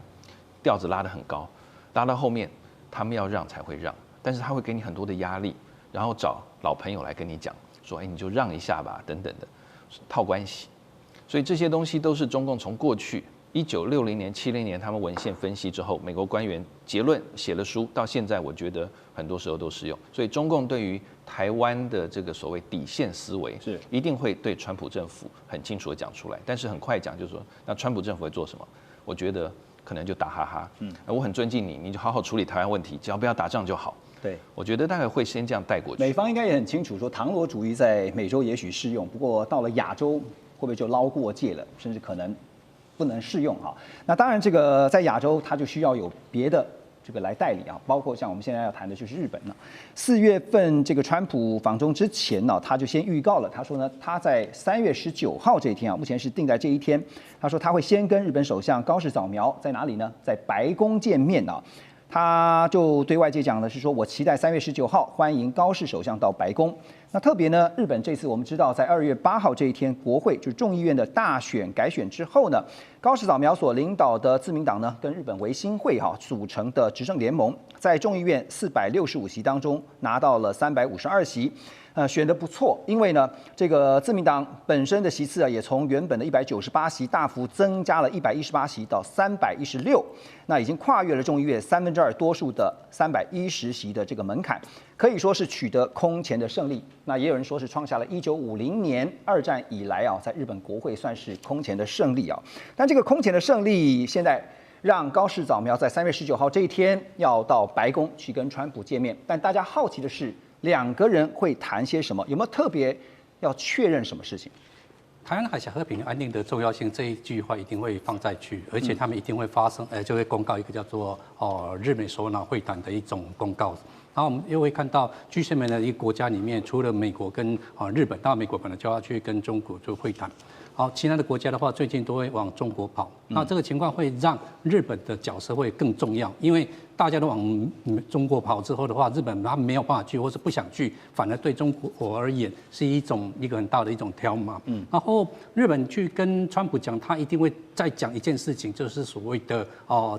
调子拉得很高，拉到后面他们要让才会让，但是他会给你很多的压力，然后找老朋友来跟你讲说，你就让一下吧，等等的，套关系。所以这些东西都是中共从过去1960年、70年他们文献分析之后，美国官员结论写了书，到现在我觉得很多时候都适用。所以中共对于台湾的这个所谓底线思维，是一定会对川普政府很清楚的讲出来。但是很快讲就是说，那川普政府会做什么？我觉得可能就打哈哈。我很尊敬你，你就好好处理台湾问题，只要不要打仗就好。对，我觉得大概会先这样带过去。美方应该也很清楚，说唐罗主义在美洲也许适用，不过到了亚洲。会不会就捞过界了，甚至可能不能适用哈？那当然，这个在亚洲它就需要有别的这个来代理啊，包括像我们现在要谈的就是日本了。4月份这个川普访中之前呢，他就先预告了，他说呢，他在3月19号这一天啊，目前是定在这一天，他说他会先跟日本首相高市早苗在哪里呢？在白宫见面啊。他就对外界讲的是说，我期待3月19号欢迎高市首相到白宫。那特别呢，日本这次我们知道，在2月8号这一天，国会就是众议院的大选改选之后呢，高市早苗所领导的自民党呢，跟日本维新会组成的执政联盟，在众议院465席当中拿到了352席。选得不错，因为呢，这个自民党本身的席次啊，也从原本的198席大幅增加了118席到316，那已经跨越了众议院2/3多数的310席的这个门槛，可以说是取得空前的胜利。那也有人说是创下了1950年2战以来啊，在日本国会算是空前的胜利啊。但这个空前的胜利，现在让高市早苗在3月19号这一天要到白宫去跟川普见面，但大家好奇的是，两个人会谈些什么？有没有特别要确认什么事情？台湾海峡和平安定的重要性这一句话一定会放在去，而且他们一定会就会公告一个叫做日美首脑会谈的一种公告。然后我们又会看到 G7的一个国家里面，除了美国跟日本，当然美国本来就要去跟中国做会谈。好，其他的国家的话，最近都会往中国跑。那这个情况会让日本的角色会更重要，因为大家都往中国跑之后的话，日本他没有办法去，或是不想去，反而对中国而言是一个很大的一种挑码。然后日本去跟川普讲，他一定会再讲一件事情，就是所谓的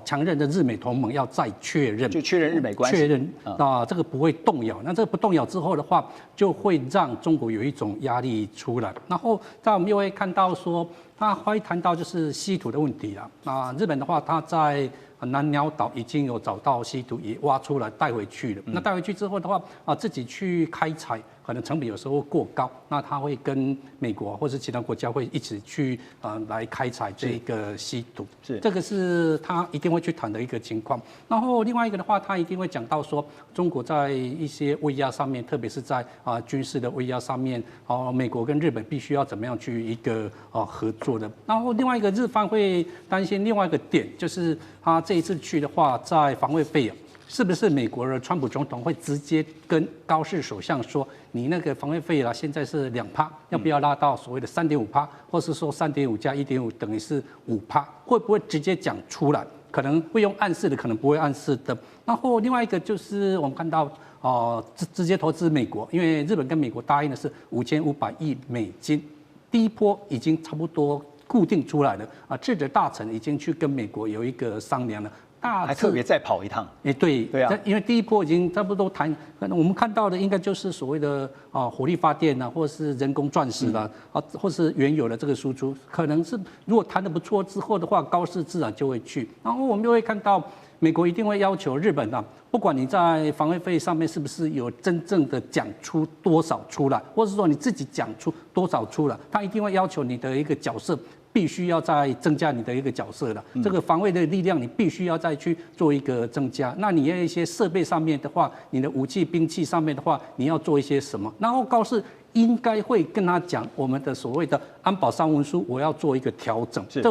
强韧的日美同盟要再确认，就确认日美关系，确认那这个不会动摇。那这个不动摇之后的话，就会让中国有一种压力出来。然后但我们又会看到说，他会谈到就是稀土的问题啦。那日本的话，他在南鸟岛已经有找到稀土，也挖出来带回去了。那带回去之后的话，自己去开采，可能成本有时候过高，那他会跟美国或是其他国家会一起去来开采这个稀土。是这个是他一定会去谈的一个情况。然后另外一个的话，他一定会讲到说，中国在一些威压上面，特别是在军事的威压上面，美国跟日本必须要怎么样去一个合作的。然后另外一个日方会担心另外一个点，就是他这一次去的话，在防卫费是不是美国的川普总统会直接跟高市首相说，你那个防卫费啦，现在是2%，要不要拉到所谓的3.5%，或是说3.5加1.5等于是5%，会不会直接讲出来？可能会用暗示的，可能不会暗示的。然后另外一个就是我们看到直接投资美国，因为日本跟美国答应的是5500亿美金，第一波已经差不多固定出来了智者大臣已经去跟美国有一个商量了，还特别再跑一趟。对啊，因为第一波已经差不多谈，我们看到的应该就是所谓的火力发电或是人工钻石或是原有的这个输出，可能是如果谈得不错之后的话，高市自然就会去。然后我们又会看到，美国一定会要求日本不管你在防卫费上面是不是有真正的讲出多少出来，或者说你自己讲出多少出来，他一定会要求你的一个角色。必须要再增加你的一个角色了，这个防卫的力量你必须要再去做一个增加。那你要一些设备上面的话，你的武器兵器上面的话，你要做一些什么？然后高市应该会跟他讲，我们的所谓的安保三文书，我要做一个调整。这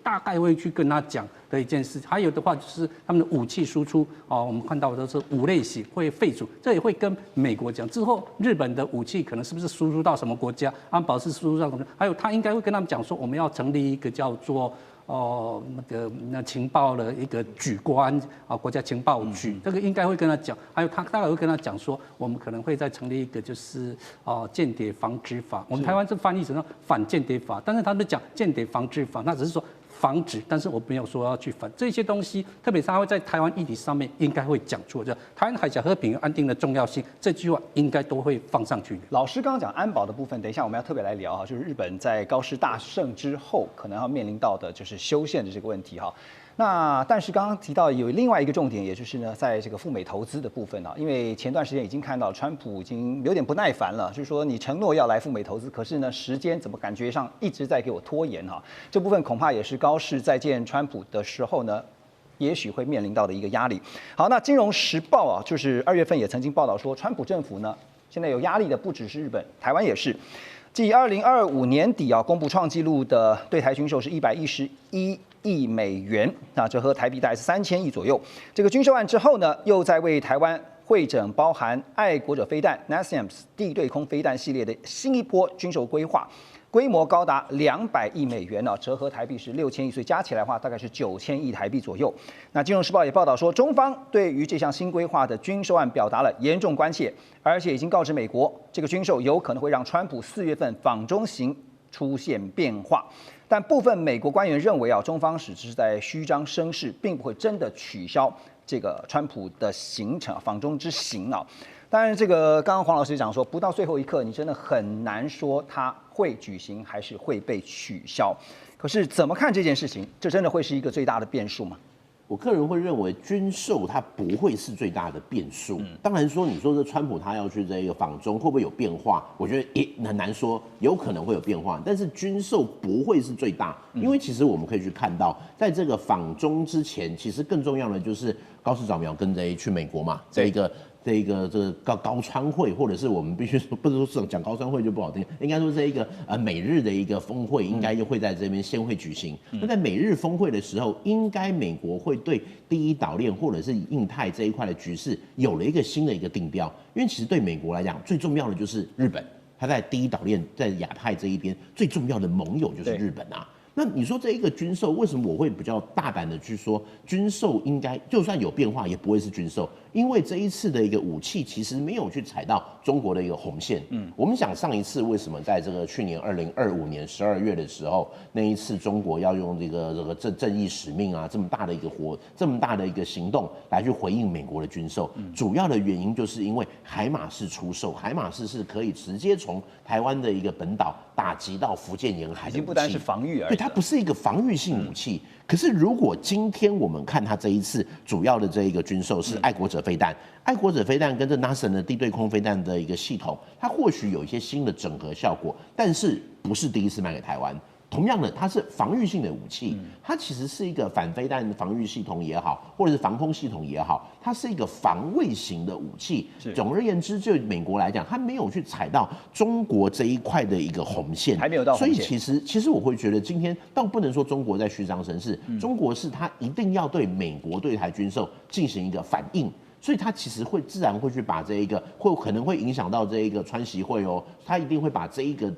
大概会去跟他讲的一件事。还有的话就是他们的武器输出我们看到的是5类型会废除，这也会跟美国讲。之后日本的武器可能是不是输出到什么国家，安保是输出到什么？还有他应该会跟他们讲说，我们要成立一个叫做那情报的一个局官国家情报局，这个应该会跟他讲。还有他大概会跟他讲说，我们可能会再成立一个就是间谍防治法。我们台湾是翻译成反间谍法，但是他们讲间谍防治法，那只是说防止，但是我没有说要去反这些东西，特别是他会在台湾议题上面应该会讲出这台湾海峡和平安定的重要性，这句话应该都会放上去。老师刚刚讲安保的部分，等一下我们要特别来聊就是日本在高市大胜之后可能要面临到的就是修宪的这个问题那但是刚刚提到有另外一个重点，也就是呢，在这个赴美投资的部分因为前段时间已经看到川普已经有点不耐烦了，就是说你承诺要来赴美投资，可是呢时间怎么感觉上一直在给我拖延这部分恐怕也是高市在见川普的时候呢，也许会面临到的一个压力。好，那《金融时报》就是2月份也曾经报道说，川普政府呢现在有压力的不只是日本，台湾也是。继2025年底公布创纪录的对台军售是111亿美元，那折合台币大概是3000亿左右。这个军售案之后呢，又在为台湾会整包含爱国者飞弹 NASAMS 地对空飞弹系列的新一波军售规划，规模高达200亿美元折合台币是6000亿，所以加起来的话大概是9000亿台币左右。那《金融时报》也报道说，中方对于这项新规划的军售案表达了严重关切，而且已经告知美国，这个军售有可能会让川普4月份访中行出现变化。但部分美国官员认为中方只是在虚张声势，并不会真的取消这个川普的行程访中之行当然，这个刚刚黄老师讲说，不到最后一刻，你真的很难说它会举行还是会被取消。可是怎么看这件事情？这真的会是一个最大的变数吗？我个人会认为军售它不会是最大的变数。当然说，你说这川普他要去这个访中会不会有变化？我觉得也很难说，有可能会有变化，但是军售不会是最大，因为其实我们可以去看到，在这个访中之前，其实更重要的就是高市早苗跟着去美国嘛，这个高川会，或者是我们必须说，不是说讲高川会就不好听，应该说这一个美日的一个峰会，应该又会在这边先会举行。那在美日峰会的时候，应该美国会对第一岛链或者是印太这一块的局势有了一个新的一个定调，因为其实对美国来讲，最重要的就是日本，它在第一岛链在亚太这一边最重要的盟友就是日本那你说这一个军售，为什么我会比较大胆的去说军售应该就算有变化也不会是军售？因为这一次的一个武器其实没有去踩到中国的一个红线。我们想上一次为什么在这个去年2025年12月的时候，那一次中国要用这个正义使命这么大的一个行动来去回应美国的军售，主要的原因就是因为海马式出售，海马式是可以直接从台湾的一个本岛打击到福建沿海的武器，已经不单是防御而已，对，它不是一个防御性武器。可是如果今天我们看它这一次主要的这一个军售是爱国者飞弹，爱国者飞弹跟这 NASA 的地对空飞弹的一个系统，它或许有一些新的整合效果，但是不是第一次卖给台湾。同样的，它是防御性的武器，它其实是一个反飞弹防御系统也好，或者是防空系统也好，它是一个防卫型的武器。总而言之，就美国来讲，它没有去踩到中国这一块的一个红线，还没有到红线。所以其实我会觉得，今天倒不能说中国在虚张声势，中国是它一定要对美国对台军售进行一个反应。所以他其实会自然会去把这一个可能会影响到这一个川习会哦，他一定会把这一个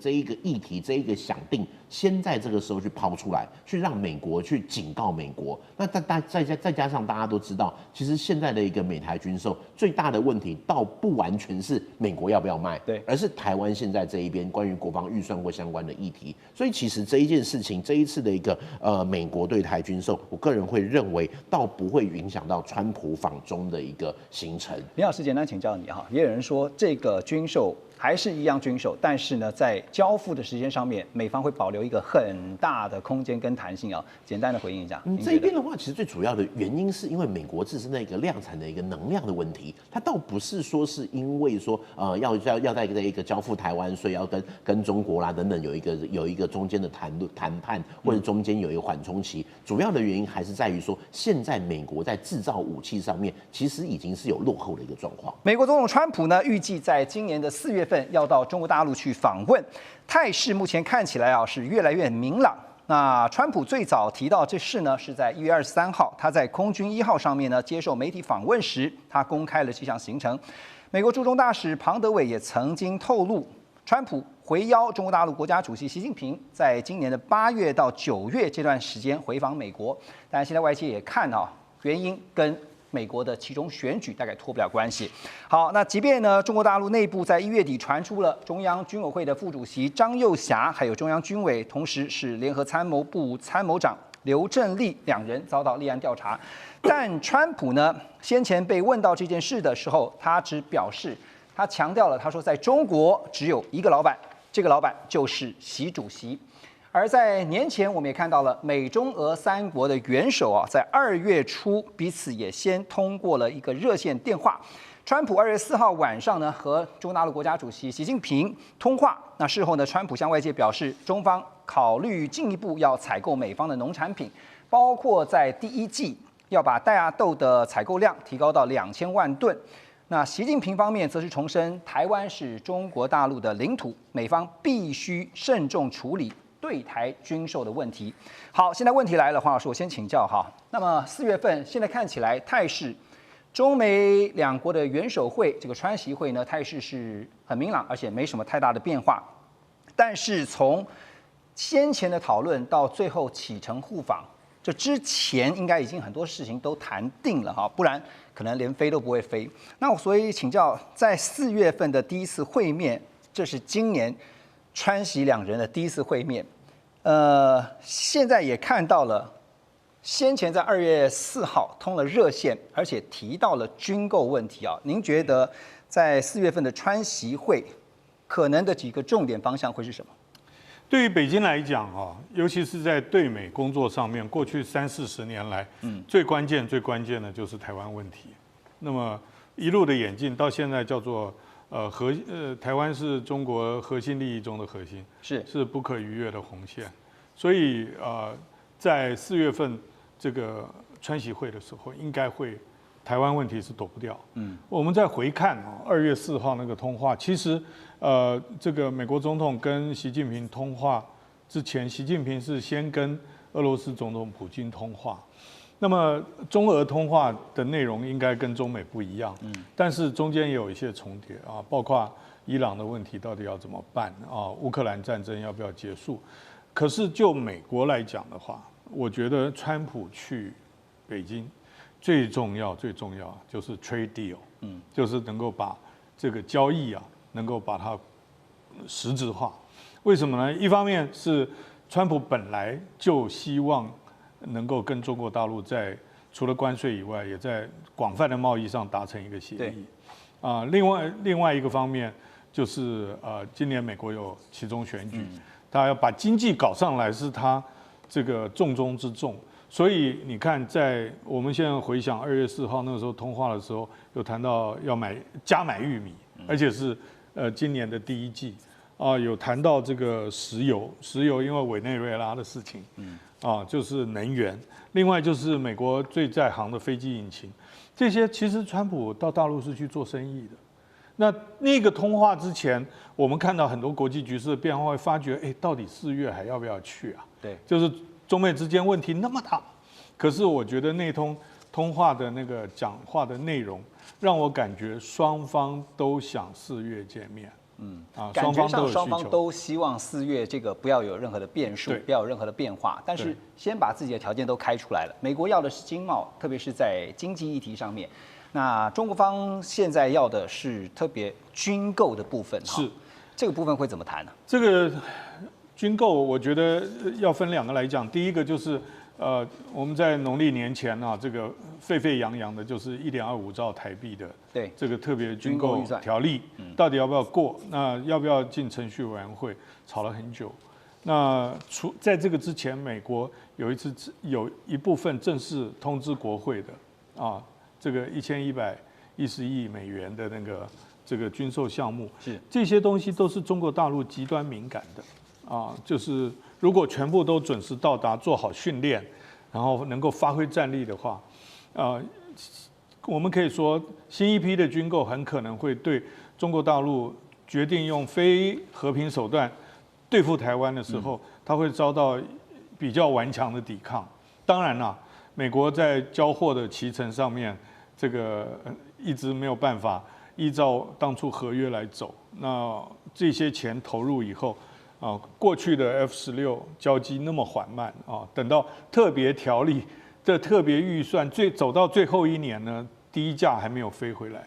议题这一个想定先在这个时候去抛出来，去让美国去警告美国。那再加上大家都知道，其实现在的一个美台军售最大的问题，倒不完全是美国要不要卖，对，而是台湾现在这一边关于国防预算或相关的议题。所以其实这一件事情，这一次的一个美国对台军售，我个人会认为倒不会影响到川普访中的一个行程。林老师，简单请教你哈，也有人说这个军售还是一样军售，但是呢，在交付的时间上面，美方会保留一个很大的空间跟弹性啊。简单的回应一下。这一边的话，其实最主要的原因是因为美国自身的一个量产的一个能量的问题，它倒不是说是因为说要在这一个交付台湾，所以要跟中国啦等等有一个中间的谈判，或者中间有一个缓冲期。主要的原因还是在于说，现在美国在制造武器上面，其实已经是有落后的一个状况。美国总统川普呢，预计在今年的4月份要到中国大陆去访问，态势目前看起来啊是越来越明朗。那川普最早提到这事呢，是在1月23号，他在空军1号上面呢接受媒体访问时，他公开了这项行程。美国驻中大使庞德伟也曾经透露，川普回邀中国大陆国家主席习近平在今年的8月到9月这段时间回访美国。但现在外界也看啊，原因跟美国的其中选举大概脱不了关系。好，那即便呢，中国大陆内部在1月底传出了中央军委会的副主席张又侠，还有中央军委，同时是联合参谋部参谋长刘振立两人遭到立案调查，但川普呢，先前被问到这件事的时候，他只表示，他强调了，他说在中国只有一个老板，这个老板就是习主席。而在年前，我们也看到了美中俄3国的元首啊，在2月初彼此也先通过了一个热线电话。川普2月4号晚上呢，和中国大陆国家主席习近平通话。那事后呢，川普向外界表示，中方考虑进一步要采购美方的农产品，包括在第1季要把戴亚豆的采购量提高到2000万吨。那习近平方面则是重申，台湾是中国大陆的领土，美方必须慎重处理对台军售的问题。好，现在问题来了，黄老师，我先请教哈。那么4月份现在看起来态势，中美两国的元首会这个川习会呢，态势是很明朗，而且没什么太大的变化。但是从先前的讨论到最后启程互访，这之前应该已经很多事情都谈定了哈，不然可能连飞都不会飞。那我所以请教，在4月份的第一次会面，这是今年川习两人的第一次会面，现在也看到了，先前在2月4号通了热线，而且提到了军购问题啊。您觉得在4月份的川习会，可能的几个重点方向会是什么？对于北京来讲啊，尤其是在对美工作上面，过去30-40年来，最关键的就是台湾问题。那么一路的演进到现在叫做。台湾是中国核心利益中的核心，是不可逾越的红线，所以在4月份这个川习会的时候，应该会台湾问题是躲不掉。我们再回看2月4号那个通话，其实这个美国总统跟习近平通话之前，习近平是先跟俄罗斯总统普京通话。那么中俄通话的内容应该跟中美不一样，但是中间也有一些重叠啊，包括伊朗的问题到底要怎么办啊，乌克兰战争要不要结束？可是就美国来讲的话，我觉得川普去北京最重要就是 trade deal，就是能够把这个交易啊，能够把它实质化。为什么呢？一方面是川普本来就希望能够跟中国大陆在除了关税以外，也在广泛的贸易上达成一个协议。另外一个方面就是今年美国有期中选举，他要把经济搞上来是他这个重中之重。所以你看，在我们现在回想2月4号那个时候通话的时候，有谈到要加买玉米，而且是今年的第1季有谈到这个石油因为委内瑞拉的事情。就是能源，另外就是美国最在行的飞机引擎，这些其实川普到大陆是去做生意的。那个通话之前，我们看到很多国际局势的变化，会发觉，到底4月还要不要去啊？对，就是中美之间问题那么大，可是我觉得那通通话的那个讲话的内容，让我感觉双方都想4月见面。感觉上双需求方都希望4月这个不要有任何的变数，不要有任何的变化，但是先把自己的条件都开出来了。美国要的是经贸，特别是在经济议题上面。那中国方现在要的是特别军购的部分，是这个部分会怎么谈呢？这个军购，我觉得要分2个来讲。第一个就是我们在农历年前啊，这个沸沸扬扬的就是1.25兆台币的这个特别军购条例，到底要不要过？那要不要进程序委员会？吵了很久。那在这个之前，美国有一部分正式通知国会的啊，这个1110亿美元的那个这个军售项目，这些东西都是中国大陆极端敏感的啊，就是如果全部都准时到达，做好训练，然后能够发挥战力的话，我们可以说新一批的军购很可能会对中国大陆决定用非和平手段对付台湾的时候，它会遭到比较顽强的抵抗。当然啦，美国在交货的期程上面，这个一直没有办法依照当初合约来走。那这些钱投入以后，过去的 F-16交机那么缓慢啊，等到特别条例的特别预算走到最后1年呢，第一架还没有飞回来，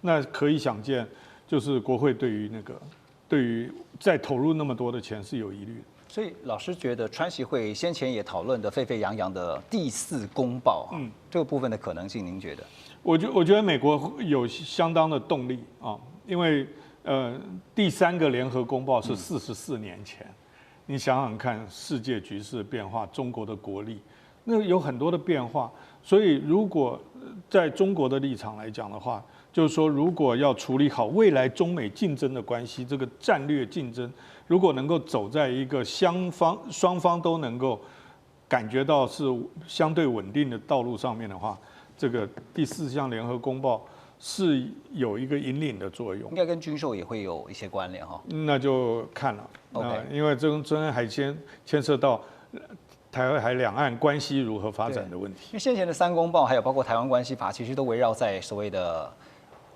那可以想见，就是国会对于再投入那么多的钱是有疑虑的。所以老师觉得川习会先前也讨论的沸沸扬扬的第4公报，这个部分的可能性，您觉得？我觉得美国有相当的动力啊，因为第3个联合公报是44年前，你想想看，世界局势的变化，中国的国力，那有很多的变化。所以如果在中国的立场来讲的话，就是说，如果要处理好未来中美竞争的关系，这个战略竞争，如果能够走在一个双方都能够感觉到是相对稳定的道路上面的话，这个第4项联合公报是有一个引领的作用，应该跟军售也会有一些关联哈。那就看了，因为中安海牵涉到台海两岸关系如何发展的问题。因为先前的3公报，还有包括台湾关系法，其实都围绕在所谓的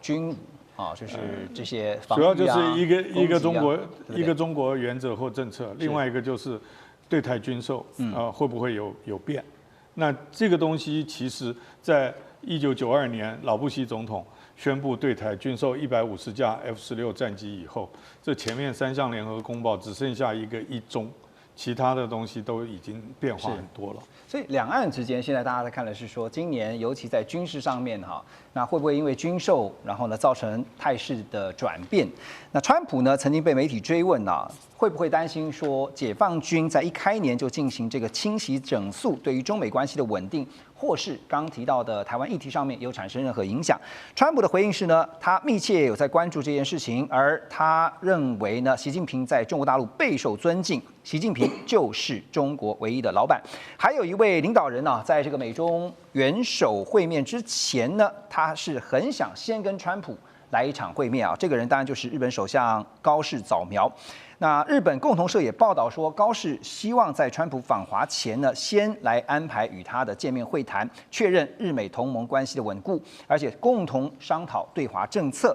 军武啊，就是这些防御啊，主要就是一个中国原则或政策，另外一个就是对台军售会不会有变？那这个东西其实在1992年老布希总统宣布对台军售150架 F-16战机以后，这前面3项联合公报只剩下一个一中，其他的东西都已经变化很多了。所以两岸之间现在大家在看的是说，今年尤其在军事上面哈，那会不会因为军售，然后呢造成态势的转变？那川普呢曾经被媒体追问啊，会不会担心说解放军在一开年就进行这个清洗整肃，对于中美关系的稳定，或是刚提到的台湾议题上面有产生任何影响？川普的回应是呢，他密切有在关注这件事情，而他认为呢，习近平在中国大陆备受尊敬，习近平就是中国唯一的老板。还有一位领导人呢，在这个美中元首会面之前呢，他是很想先跟川普来一场会面啊。这个人当然就是日本首相高市早苗。那日本共同社也报道说，高市希望在川普访华前呢，先来安排与他的见面会谈，确认日美同盟关系的稳固，而且共同商讨对华政策。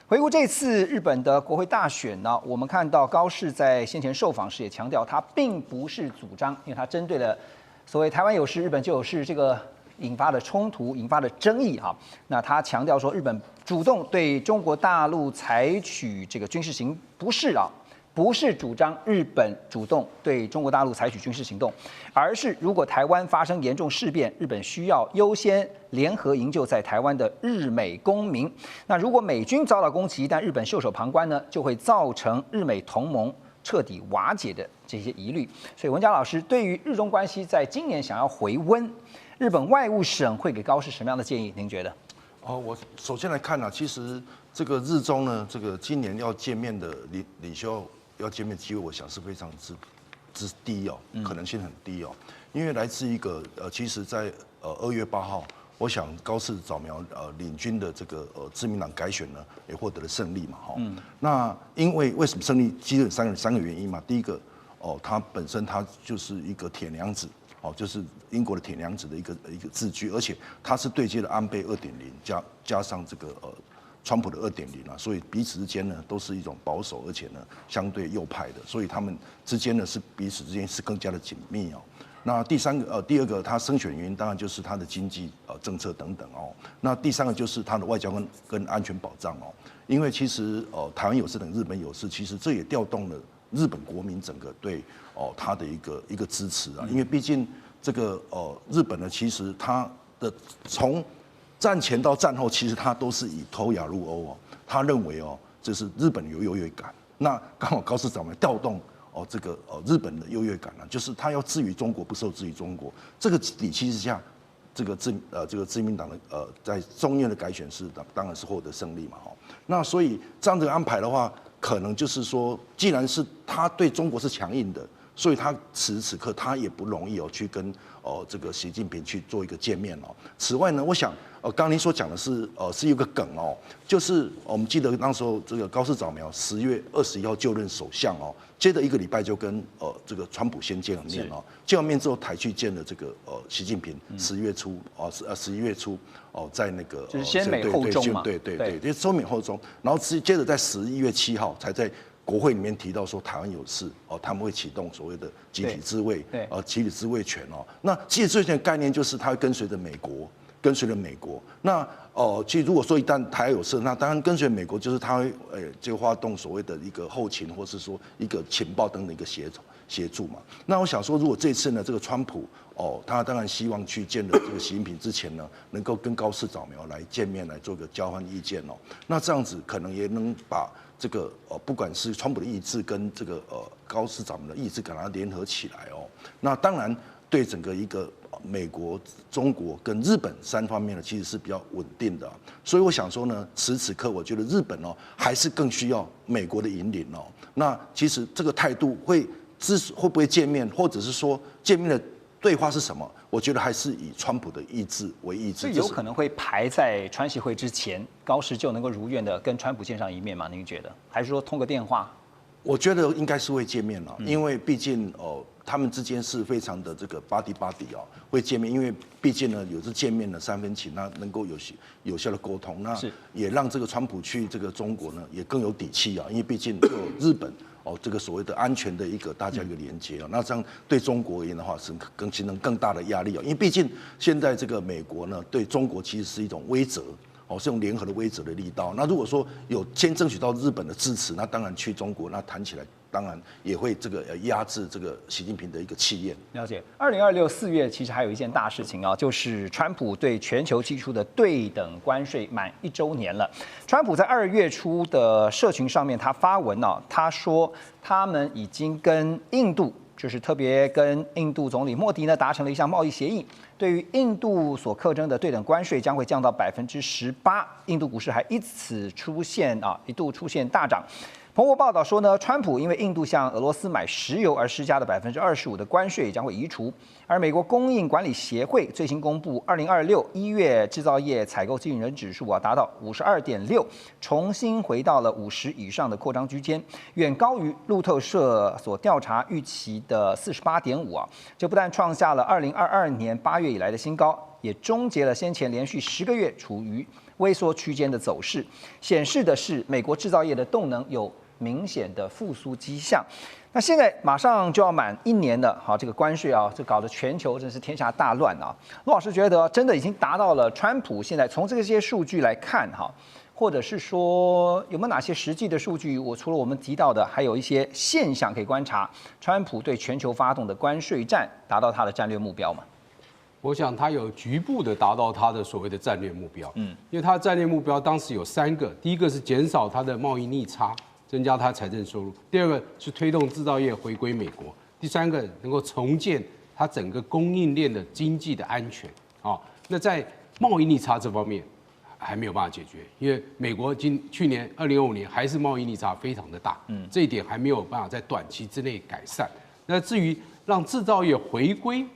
回顾这次日本的国会大选呢，我们看到高市在先前受访时也强调，他并不是主张，因为他针对了所谓台湾有事，日本就有事这个引发的冲突、引发的争议哈。那他强调说，日本主动对中国大陆采取这个军事行不是啊。不是主张日本主动对中国大陆采取军事行动，而是如果台湾发生严重事变，日本需要优先联合营救在台湾的日美公民。那如果美军遭到攻击，但日本袖手旁观呢，就会造成日美同盟彻底瓦解的这些疑虑。所以文佳老师对于日中关系在今年想要回温，日本外务省会给高市什么样的建议？您觉得？我首先来看其实这个日中呢，这个今年要见面的领袖。要见面机会，我想是非常之低可能性很低因为来自一个其实在2月8号，我想高市早苗领军的这个自民党改选呢，也获得了胜利嘛那因为什么胜利？基本三个原因嘛。第一个他本身他就是一个铁娘子就是英国的铁娘子的一个字句，而且它是对接了安倍2.0加上这个川普的2.0啊，所以彼此之间呢都是一种保守，而且呢相对右派的，所以他们之间呢是彼此之间是更加的紧密哦。那第二个，他胜选原因当然就是他的经济政策等等哦。那第三个就是他的外交跟安全保障哦。因为其实台湾有事等日本有事，其实这也调动了日本国民整个对他的一个支持啊。因为毕竟这个日本呢，其实他的从战前到战后，其实他都是以投亚入欧哦。他认为这是日本有优越感。那刚好高市长们调动。这个日本的优越感啊，就是他要置于中国，不受制于中国。这个底气之下，这个自民党的在众院的改选是当然是获得胜利嘛那所以这样的安排的话，可能就是说，既然是他对中国是强硬的，所以他此时此刻他也不容易去跟这个习近平去做一个见面此外呢，我想刚刚您所讲的是有个梗就是我们记得那时候这个高市早苗10月21号就任首相接着1个礼拜就跟这个川普先见了面见完面之后台去见了这个习近平11月初在那个就是先美后中嘛，对，就是先美后中，然后接着在11月7号才在国会里面提到说台湾有事他们会启动所谓的集体自卫集体自卫权那集体自卫权的概念就是它会跟随着美国。那其实如果说一旦台湾有事，那当然跟随美国就是他会就发动所谓的一个后勤，或是说一个情报等等一个协助嘛。那我想说，如果这次呢，这个川普他当然希望去见了这个习近平之前呢，能够跟高市早苗来见面，来做个交换意见那这样子可能也能把这个不管是川普的意志跟这个高市早苗的意志，给它联合起来那当然对整个一个。美国、中国跟日本3方面呢，其实是比较稳定的，所以我想说呢，此时此刻，我觉得日本还是更需要美国的引领那其实这个态度会不会见面，或者是说见面的对话是什么？我觉得还是以川普的意志为意志。这有可能会排在川习会之前，高市就能够如愿的跟川普见上一面吗？您觉得？还是说通个电话？我觉得应该是会见面了，因为毕竟他们之间是非常的这个 body 会见面，因为毕竟呢有这见面的3分情，那能够有效的沟通，那也让这个川普去这个中国呢也更有底气因为毕竟有日本这个所谓的安全的一个大家一个连接那这样对中国而言的话是形成更大的压力因为毕竟现在这个美国呢对中国其实是一种威慑。是用联合的威慑的力道。那如果说有先争取到日本的支持，那当然去中国，那谈起来当然也会这个压制这个习近平的一个气焰。了解。2026 4月其实还有一件大事情就是川普对全球提出的对等关税满1周年了。川普在2月初的社群上面他发文他说他们已经跟印度。就是特别跟印度总理莫迪呢达成了一项贸易协议，对于印度所课征的对等关税将会降到18%，印度股市还因此一度出现大涨。彭博报道说呢，川普因为印度向俄罗斯买石油而施加的25%的关税将会移除。而美国供应管理协会最新公布，2026 1月制造业采购经理人指数达到52.6，重新回到了50以上的扩张区间，远高于路透社所调查预期的48.5这不但创下了2022年8月以来的新高，也终结了先前连续10个月处于微缩区间的走势，显示的是美国制造业的动能有明显的复苏迹象。那现在马上就要满1年了，这个关税这搞得全球真是天下大乱陆老师觉得真的已经达到了川普现在从这些数据来看或者是说有没有哪些实际的数据？除了我们提到的，还有一些现象可以观察，川普对全球发动的关税战达到他的战略目标吗？我想他有局部的达到他的所谓的战略目标，因为他的战略目标当时有3个，第一个是减少他的贸易逆差，增加他财政收入；第二个是推动制造业回归美国；第3个能够重建他整个供应链的经济的安全。那在贸易逆差这方面还没有办法解决，因为美国去年2025年还是贸易逆差非常的大，这一点还没有办法在短期之内改善。那至于让制造业回归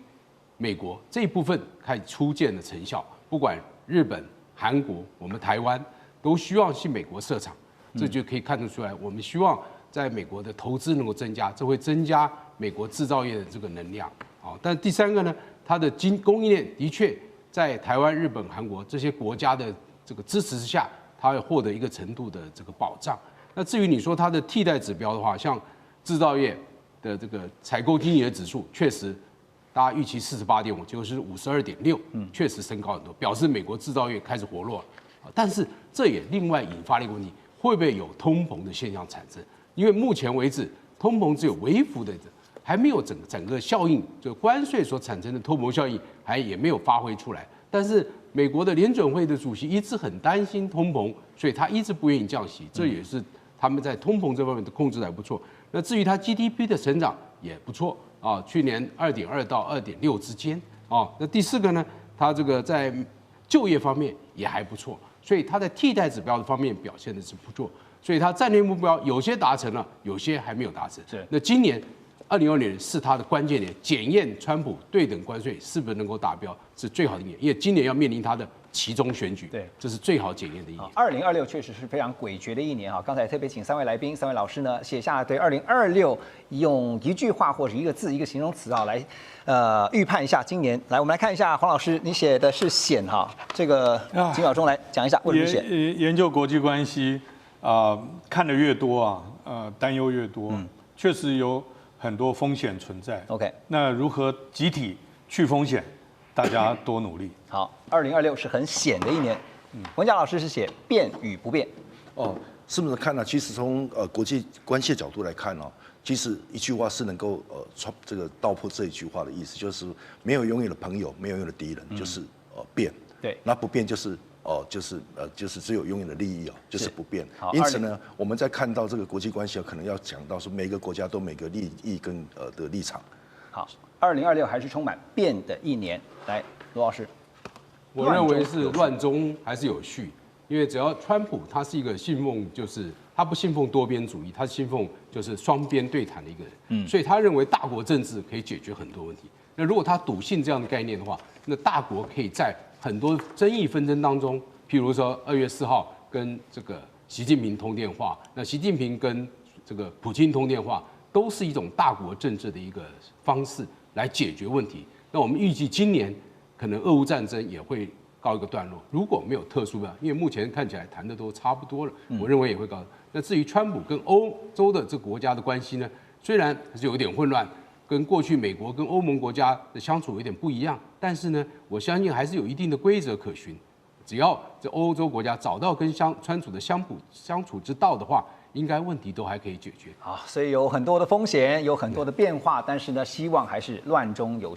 美国这一部分开始初见的成效，不管日本、韩国、我们台湾都希望去美国设厂，这就可以看得出来，我们希望在美国的投资能够增加，这会增加美国制造业的这个能量。啊。但第三个呢，它的供应链的确在台湾、日本、韩国这些国家的这个支持之下，它要获得一个程度的这个保障。那至于你说它的替代指标的话，像制造业的这个采购经理的指数，确实大家预期48.5，结果是52.6，确实升高很多，表示美国制造业开始活络了。但是这也另外引发了一个问题，会不会有通膨的现象产生？因为目前为止，通膨只有微幅的，还没有整个效应，就关税所产生的通膨效应也没有发挥出来。但是美国的联准会的主席一直很担心通膨，所以他一直不愿意降息，这也是他们在通膨这方面的控制还不错。那至于它 GDP 的成长也不错啊，去年2.2到2.6之间啊。那第四个呢，它这个在就业方面也还不错，所以它在替代指标的方面表现的是不错。所以它战略目标有些达成了，有些还没有达成。那今年2020年是它的关键年，检验川普对等关税是不是能够达标是最好的一年，因为今年要面临它的期中选举，对，这是最好检验的一年。2026确实是非常诡谲的一年哈。刚才特别请3位来宾、3位老师呢写下对2026用一句话或者一个字、一个形容词啊来预判一下今年。来，我们来看一下黄老师，你写的是险哈，这个几秒钟来讲一下为什么险。研究国际关系看得越多担忧越多，确实有很多风险存在。OK， 那如何集体去风险？大家多努力。好，2026是很险的一年。文甲老师是写变与不变。是不是看呢？其实从国际关系的角度来看其实一句话是能够这个道破这一句话的意思，就是没有永远的朋友，没有永远的敌人，就是变。对，那不变就是就是只有永远的利益就是不变。因此呢，我们在看到这个国际关系可能要讲到说每个国家都每个利益跟的立场。好，2026还是充满变的一年。来，罗老师，我认为是乱中还是有序，因为只要川普他是一个信奉，就是他不信奉多边主义，他信奉就是双边对谈的一个人，所以他认为大国政治可以解决很多问题。那如果他笃信这样的概念的话，那大国可以在很多争议纷争当中，譬如说2月4号跟这个习近平通电话，那习近平跟这个普京通电话，都是一种大国政治的一个方式来解决问题。那我们预计今年可能俄乌战争也会告一个段落，如果没有特殊的，因为目前看起来谈的都差不多了，我认为也会告。那至于川普跟欧洲的这个国家的关系呢，虽然是有点混乱，跟过去美国跟欧盟国家的相处有点不一样，但是呢，我相信还是有一定的规则可循。只要这欧洲国家找到跟川普的相处之道的话，应该问题都还可以解决。好，所以有很多的风险，有很多的变化，但是呢，希望还是乱中有序。